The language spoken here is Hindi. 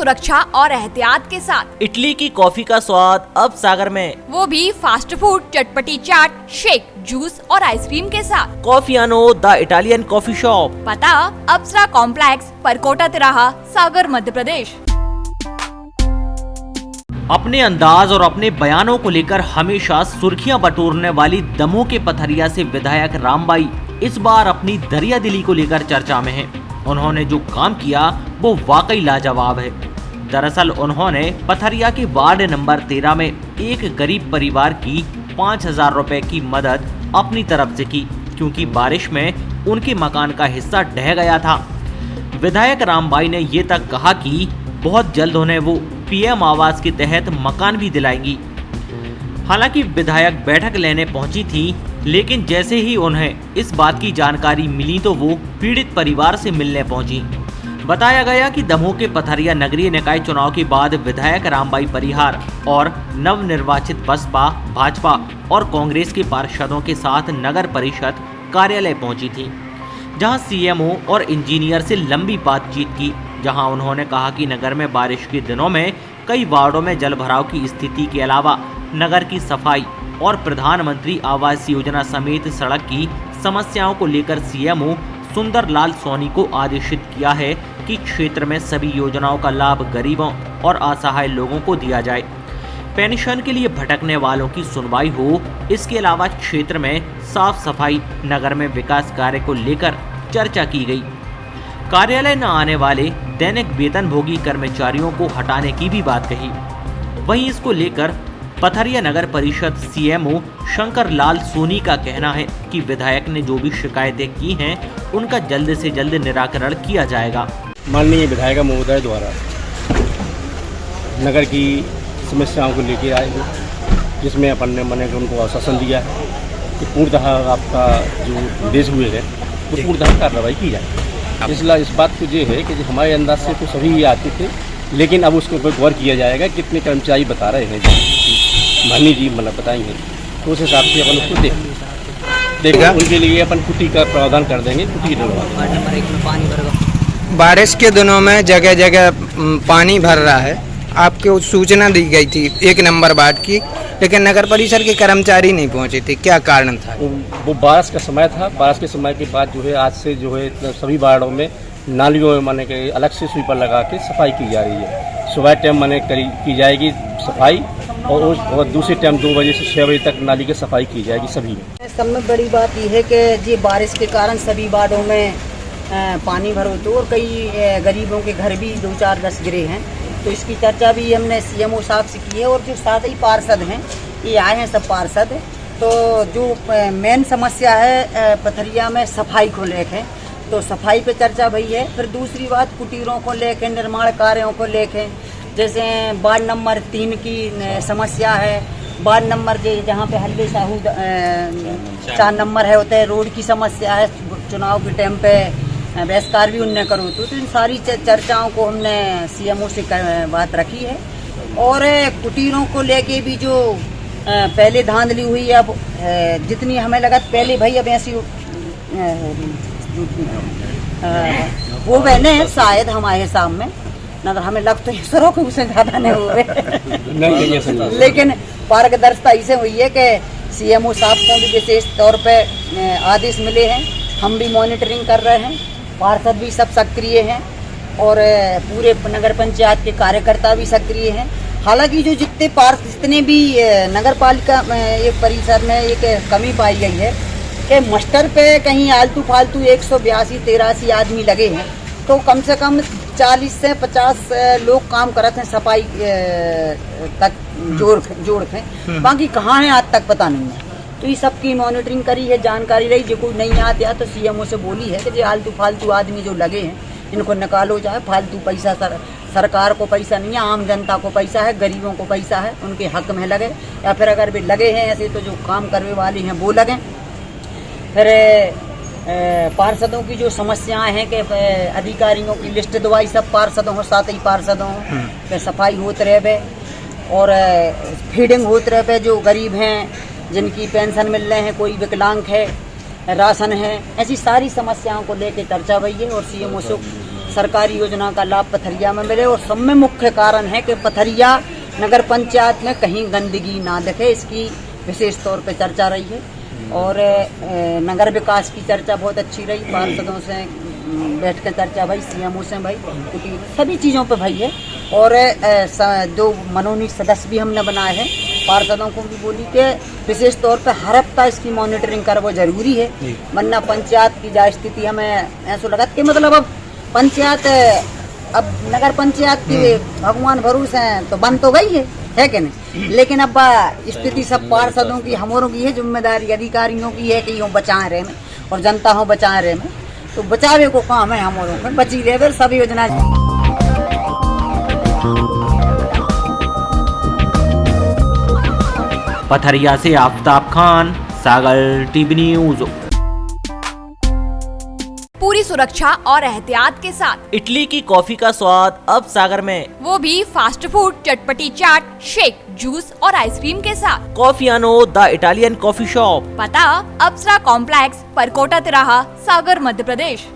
सुरक्षा और एहतियात के साथ। इटली की कॉफी का स्वाद अब सागर में, वो भी फास्ट फूड, चटपटी चाट, शेक, जूस और आइसक्रीम के साथ। कॉफियानो द इटालियन कॉफी शॉप, पता अप्सरा कॉम्प्लेक्स, परकोटा तिराहा, सागर, मध्य प्रदेश। अपने अंदाज और अपने बयानों को लेकर हमेशा सुर्खियां बटोरने वाली दमोह के पथरिया से विधायक रामबाई इस बार अपनी दरिया दिली को लेकर चर्चा में हैं। उन्होंने जो काम किया वो वाकई लाजवाब है। दरअसल उन्होंने पथरिया के वार्ड नंबर 13 में एक गरीब परिवार की 5,000 रुपए की मदद अपनी तरफ से की, क्योंकि बारिश में उनके मकान का हिस्सा ढह गया था। विधायक रामबाई ने ये तक कहा कि बहुत जल्द उन्हें वो पीएम आवास के तहत मकान भी दिलाएंगी। हालांकि विधायक बैठक लेने पहुंची थी, लेकिन जैसे ही उन्हें इस बात की जानकारी मिली तो वो पीड़ित परिवार से मिलने पहुंची। बताया गया कि दमोह के पथरिया नगरीय निकाय चुनाव के बाद विधायक रामबाई परिहार और नवनिर्वाचित बसपा, भाजपा और कांग्रेस के पार्षदों के साथ नगर परिषद कार्यालय पहुंची थी, जहां सीएमओ और इंजीनियर से लंबी बातचीत की, जहां उन्होंने कहा कि नगर में बारिश के दिनों में कई वार्डों में जलभराव की स्थिति के अलावा नगर की सफाई और प्रधानमंत्री आवास योजना समेत सड़क की समस्याओं को लेकर सीएमओ सुंदरलाल सोनी को आदेशित किया है कि क्षेत्र में सभी योजनाओं का लाभ गरीबों और असहाय लोगों को दिया जाए। पेंशन के लिए भटकने वालों की सुनवाई हो। इसके अलावा क्षेत्र में साफ सफाई, नगर में विकास कार्य को लेकर चर्चा की गई। कार्यालय न आने वाले दैनिक वेतनभोगी कर्मचारियों को हटाने की भी बात कही। वहीं इसको लेकर पथरिया नगर परिषद सीएमओ शंकर लाल सोनी का कहना है कि विधायक ने जो भी शिकायतें की हैं उनका जल्द से जल्द निराकरण किया जाएगा। माननीय विधायक महोदय द्वारा नगर की समस्याओं को लेकर आए हैं, जिसमें अपन ने मैंने उनको आश्वासन दिया है कि पूर्णतः आपका जो निर्देश हुए हैं वो पूर्णतः कार्रवाई की जाए। इसलिए इस बात को ये है कि हमारे अंदाज से तो सभी आते थे, लेकिन अब उसके ऊपर गौर किया जाएगा कितने कर्मचारी बता रहे हैं, माननीय जी मतलब बताएंगे तो उस हिसाब से अपन उसको देखेगा। उनके लिए अपन कुटी का प्रावधान कर देंगे। कुटी बारिश के दिनों में जगह जगह पानी भर रहा है। आपको सूचना दी गई थी 1 नंबर वार्ड की, लेकिन नगर परिषद के कर्मचारी नहीं पहुंचे थे। क्या कारण था? वो बारिश का समय था। बारिश के समय के बाद जो है आज से जो है सभी वार्डों में नालियों में माने के अलग से स्वीपर लगा के सफाई की जा रही है। सुबह टाइम माने की जाएगी सफाई और दूसरे टाइम 2 बजे से 6 बजे तक नाली की सफाई की जाएगी सभी में। सब में बड़ी बात यह है कि ये बारिश के कारण सभी वार्डों में पानी भर होते और कई गरीबों के घर भी 2-4-10 गिरे हैं। तो इसकी चर्चा भी हमने सीएमओ साहब से की है और जो साथ ही पार्षद हैं ये आए हैं सब पार्षद। तो जो मेन समस्या है पथरिया में सफाई को लेकर, तो सफाई पे चर्चा भई है। फिर दूसरी बात कुटीरों को लेकर, निर्माण कार्यों को लेकर, जैसे वार्ड नंबर 3 की समस्या है, वार्ड नंबर जहाँ पे हल्ले साहू 4 नंबर है होता है, रोड की समस्या है, चुनाव के टाइम पे बहिष्कार भी उनने करो। तो इन सारी चर्चाओं को हमने सीएमओ से बात रखी है। और कुटीरों को लेके भी जो पहले धांधली हुई, अब जितनी हमें लगा पहले भाई अब ऐसी वो बहने शायद हमारे हिसाब में ना, हमें लग तो सरों के उसे ज़्यादा नहीं हुए लेकिन पारदर्शिता ऐसे हुई है कि सीएमओ साहब को भी विशेष तौर पे आदेश मिले हैं। हम भी मॉनिटरिंग कर रहे हैं, पार्षद भी सब सक्रिय हैं और पूरे नगर पंचायत के कार्यकर्ता भी सक्रिय हैं। हालांकि जो जितने भी नगर पालिका एक परिसर में एक कमी पाई गई है कि मास्टर पे कहीं आलतू फालतू 182-83 आदमी लगे हैं, तो कम से कम 40 से 50 लोग काम करते हैं सफाई तक जोड़ के, बाकी कहाँ है आज तक पता नहीं है। तो ये सबकी मॉनिटरिंग करी है, जानकारी रही। जो कोई नहीं आते तो सीएमओ से बोली है कि जो आलतू फालतू आदमी जो लगे हैं इनको निकालो जाए। फालतू पैसा सरकार को पैसा नहीं है, आम जनता को पैसा है, गरीबों को पैसा है, उनके हक में लगे। या फिर अगर भी लगे हैं ऐसे तो जो काम करने वाले हैं वो लगे। फिर पार्षदों की जो समस्याएं हैं कि अधिकारियों की लिस्ट दवाई सब पार्षदों साथ ही पार्षदों पे सफाई होते रहे और फीडिंग होते रहे। जो गरीब हैं जिनकी पेंशन मिल रहे हैं, कोई विकलांग है, राशन है, ऐसी सारी समस्याओं को लेकर चर्चा हुई है और सरकारी योजना का लाभ पथरिया में मिले। और सब में मुख्य कारण है कि पथरिया नगर पंचायत में कहीं गंदगी ना दिखे, इसकी विशेष तौर पे चर्चा रही है। और नगर विकास की चर्चा बहुत अच्छी रही, पार्षदों से बैठ कर चर्चा भाई, सीएमओ से भाई, क्योंकि सभी चीज़ों पे भाई है। और जो मनोनीत सदस्य भी हमने बनाए हैं, पार्षदों को भी बोली कि विशेष तौर पे हर हफ्ता इसकी मॉनिटरिंग करना जरूरी है, वरना पंचायत की जा स्थिति हमें ऐसा लगा कि मतलब अब पंचायत, अब नगर पंचायत की भगवान भरोसे हैं तो बंद तो गई है कि नहीं। लेकिन अब स्थिति सब पार्षदों की, हमारों की है जिम्मेदारी, अधिकारियों की है कि यूँ बचाए रहे में और जनता हो बचाए रहे में, तो बचावे को काम है हमारों को, बची रहे फिर सभी योजना। पथरिया से आफताब खान, सागर टीवी न्यूज। पूरी सुरक्षा और एहतियात के साथ इटली की कॉफी का स्वाद अब सागर में, वो भी फास्ट फूड, चटपटी चाट, शेक, जूस और आइसक्रीम के साथ। कॉफियानो द इटालियन कॉफी शॉप, पता अप्सरा कॉम्प्लेक्स, परकोटा तिराहा, सागर, मध्य प्रदेश।